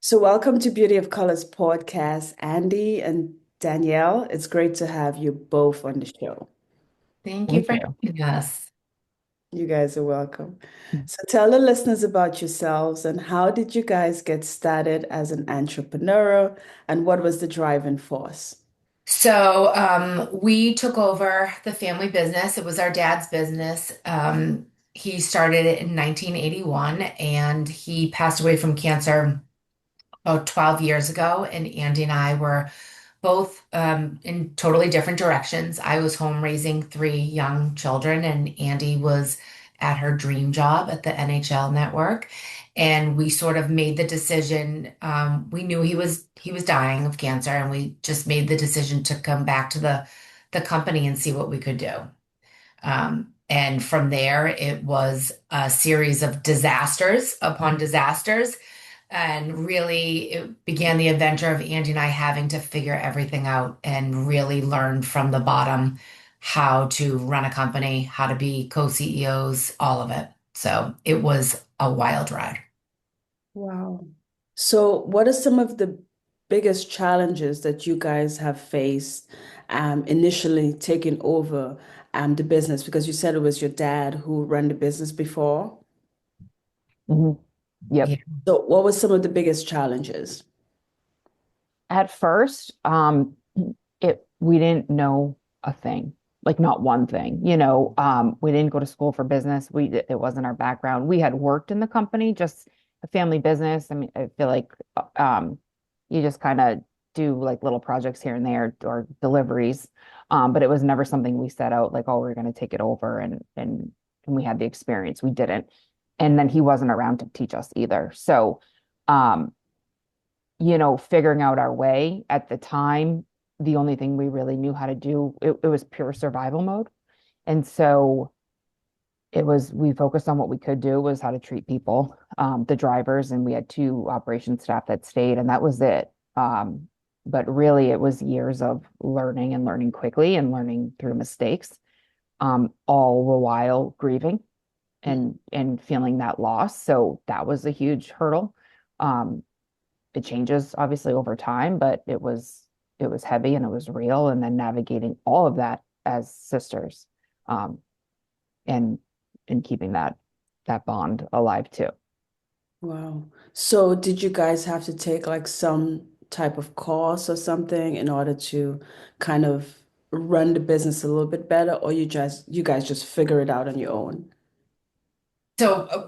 So, welcome to Beauty of Colors podcast, Andi and Danielle. It's great to have you both on the show. Thank you Thank for you. having us. You guys are welcome. So, tell the listeners about yourselves and how did you guys get started as an entrepreneur and what was the driving force? We took over the family business. It was our dad's business. He started it in 1981 and he passed away from cancer about 12 years ago. And Andy and I were both in totally different directions. I was home raising three young children, and Andy was at her dream job at the NHL network. And we sort of made the decision. We knew he was dying of cancer, and we just made the decision to come back to the company and see what we could do. And from there, it was a series of disasters upon disasters. And really, it began the adventure of Andy and I having to figure everything out and really learn from the bottom how to run a company, how to be co-CEOs, all of it. So it was a wild ride. Wow. So, what are some of the biggest challenges that you guys have faced initially taking over the business? Because you said it was your dad who ran the business before. Mhm. Yeah. Yep. So, what were some of the biggest challenges? At first, we didn't know a thing, like not one thing. We didn't go to school for business. It wasn't our background. We had worked in the company, just a family business. I mean, I feel like you just kind of do like little projects here and there or deliveries. But it was never something we set out like, oh, we're going to take it over and we had the experience. We didn't. And then he wasn't around to teach us either. So um figuring out our way at the time, the only thing we really knew how to do, it was pure survival mode. And so we focused on what we could do was how to treat people, the drivers, and we had two operations staff that stayed, and that was it. But really, it was years of learning and learning quickly and learning through mistakes, all the while grieving and feeling that loss. So that was a huge hurdle. Um, it changes obviously over time, but it was heavy and it was real. And then navigating all of that as sisters, um, and and keeping that bond alive too. Wow. So did you guys have to take like some type of course or something in order to kind of run the business a little bit better, or you guys just figure it out on your own?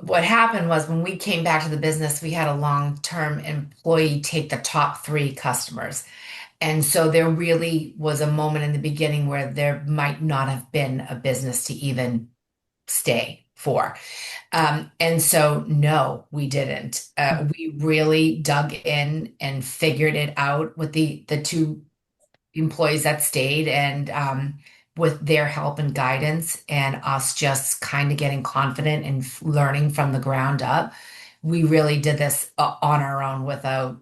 What happened was when we came back to the business, we had a long-term employee take the top three customers. And so there really was a moment in the beginning where there might not have been a business to even stay for. And so, no, we didn't. We really dug in and figured it out with the two employees that stayed, and with their help and guidance, and us just kind of getting confident and learning from the ground up. We really did this on our own without.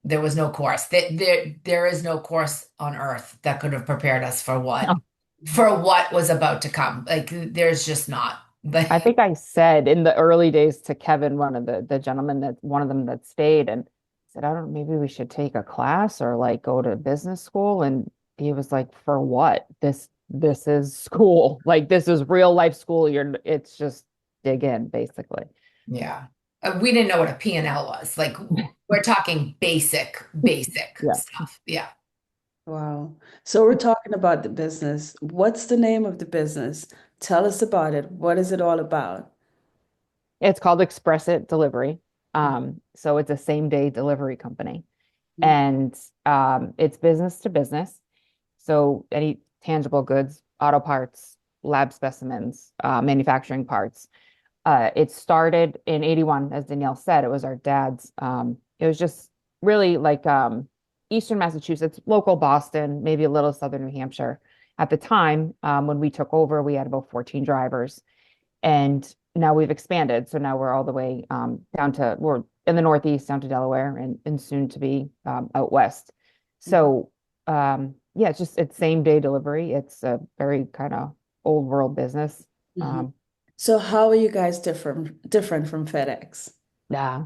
There was no course. There is no course on earth that could have prepared us for what Oh, was about to come. Like there's just not. But I think I said in the early days to Kevin, one of the gentlemen that one of them that stayed, and said, I don't know, maybe we should take a class or like go to business school. And he was like, for what? This is school. Like this is real life school. It's just dig in, basically. yeah. We didn't know what a P&L was. Like we're talking basic Yeah. stuff. Yeah. Wow. So we're talking about the business. What's the name of the business? Tell us about it. What is it all about? It's called Express It Delivery. So it's a same day delivery company. Mhm. And it's business to business. So any tangible goods, auto parts, lab specimens, manufacturing parts. It started in 81, as Danielle said, it was our dad's. It was just really like Eastern Massachusetts, local Boston, maybe a little Southern New Hampshire. At the time, when we took over, we had about 14 drivers. And now we've expanded. So now we're all the way we're in the Northeast down to Delaware and soon to be out west. So yeah, it's same day delivery. It's a very kind of old world business. Mhm. Um, So how are you guys different from FedEx? yeah.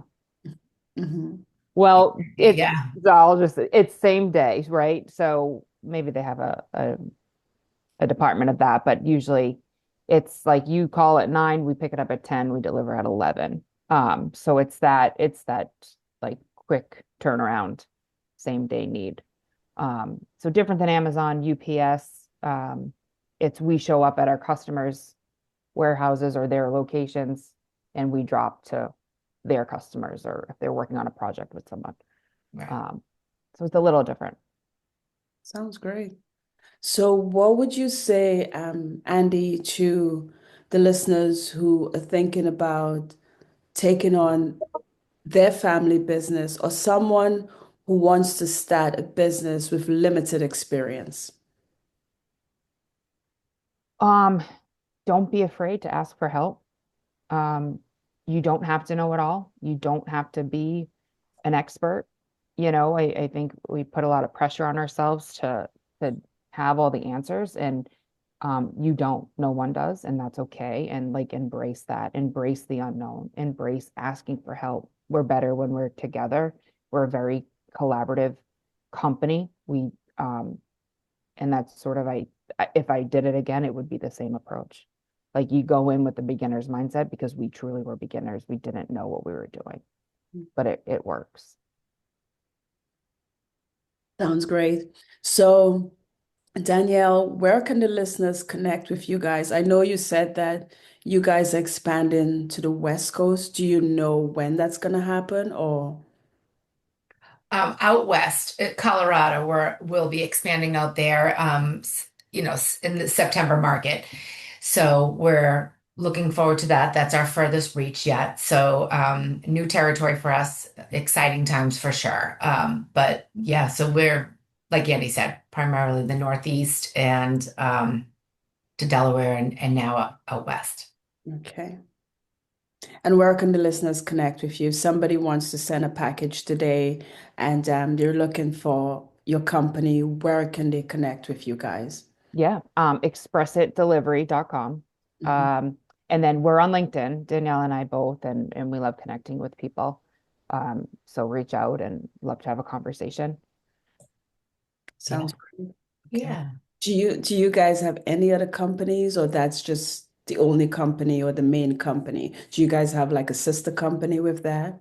Hmm. Well, Yeah. it's same day, right? So maybe they have a department of that, but usually it's like you call at 9, we pick it up at 10, we deliver at 11. So it's that like quick turnaround, same day need. So different than Amazon, UPS, it's we show up at our customers' warehouses or their locations and we drop to their customers or if they're working on a project with someone. Right. Um, so it's a little different. Sounds great. So, what would you say, Andy, to the listeners who are thinking about taking on their family business or someone who wants to start a business with limited experience? Um, don't be afraid to ask for help. Um, you don't have to know it all. You don't have to be an expert. I think we put a lot of pressure on ourselves to have all the answers and you don't. No one does, and that's okay. And like embrace that, embrace the unknown, embrace asking for help. We're better when we're together. We're a very collaborative company. We and that's sort of if I did it again, it would be the same approach. Like you go in with the beginner's mindset because we truly were beginners. We didn't know what we were doing, but it works. Sounds great. So, Danielle, where can the listeners connect with you guys? I know you said that you guys are expanding to the West Coast. Do you know when that's going to happen or? Out west, Colorado, we'll be expanding out there, in the September market. So we're looking forward to that. That's our furthest reach yet. So new territory for us, exciting times for sure. But yeah, so we're, like Andy said, primarily the Northeast and to Delaware and now out west. Okay. And where can the listeners connect with you? Somebody wants to send a package today and they're looking for your company. Where can they connect with you guys? Yeah. Expressitdelivery.com. Mhm. Um, and then we're on LinkedIn, Danielle and I both, and we love connecting with people. So reach out and love to have a conversation. Sounds Yeah. great. Okay. Yeah. Do you guys have any other companies or that's just the only company or the main company? Do you guys have like a sister company with that?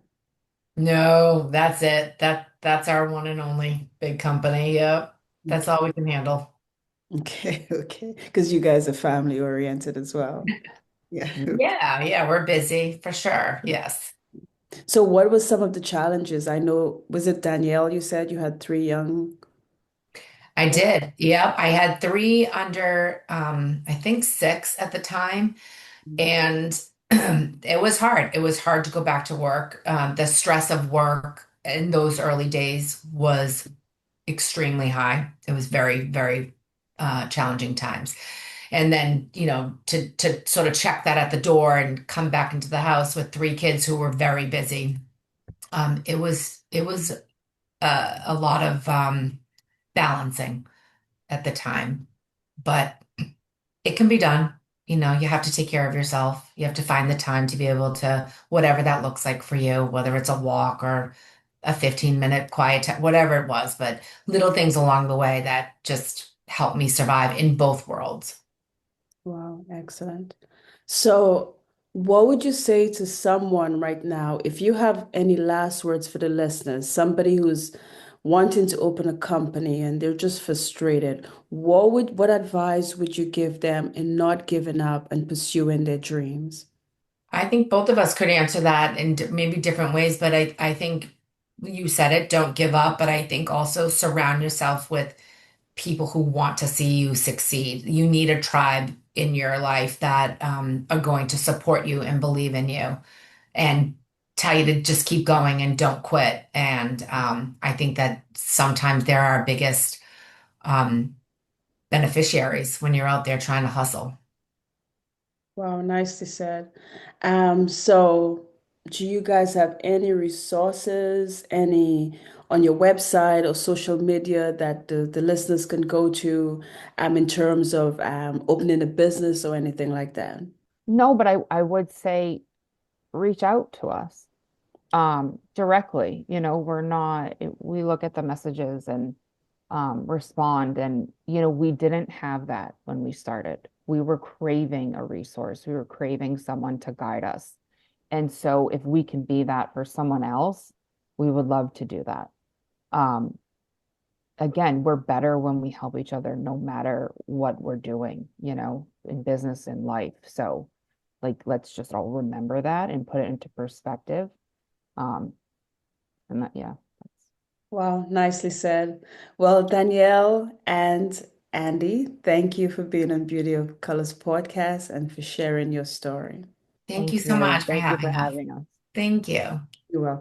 No, that's it. That's our one and only big company. Yep. That's all we can handle. Okay, okay. Because you guys are family oriented as well. Yeah. Yeah, yeah, we're busy for sure. Yes. So what was some of the challenges? I know, was it Danielle, you said you had three young I kids? did. Yep. I had three under I think six at the time. And it was hard. It was hard to go back to work. The stress of work in those early days was extremely high. It was very, very challenging times. And then, to sort of check that at the door and come back into the house with three kids who were very busy. It was a lot of balancing at the time, but it can be done. You have to take care of yourself. You have to find the time to be able to, whatever that looks like for you, whether it's a walk or a 15-minute quiet time, whatever it was, but little things along the way that just helped me survive in both worlds. Wow, excellent. So, what would you say to someone right now, if you have any last words for the listeners, somebody who's wanting to open a company and they're just frustrated, what advice would you give them in not giving up and pursuing their dreams? I think both of us could answer that in maybe different ways, but I think you said it, don't give up, but I think also surround yourself with people who want to see you succeed. You need a tribe in your life that are going to support you and believe in you and tell you to just keep going and don't quit. And I think that sometimes they're our biggest um, beneficiaries when you're out there trying to hustle. Wow, nicely said. So do you guys have any resources, any on your website or social media that the listeners can go to in terms of opening a business or anything like that? No, but I would say reach out to us. directly. We're not, we look at the messages and respond. And, we didn't have that when we started. We were craving a resource, we were craving someone to guide us. And so if we can be that for someone else, we would love to do that. Um, Again, we're better when we help each other, no matter what we're doing, in business and life. So, like, let's just all remember that and put it into perspective. Um, and that, yeah, Wow, nicely said. Well, Danielle and Andy, thank you for being on Beauty of Colors podcast and for sharing your story. Thank you thank so you. much for Thank you for having us. having us. Thank you. You're welcome.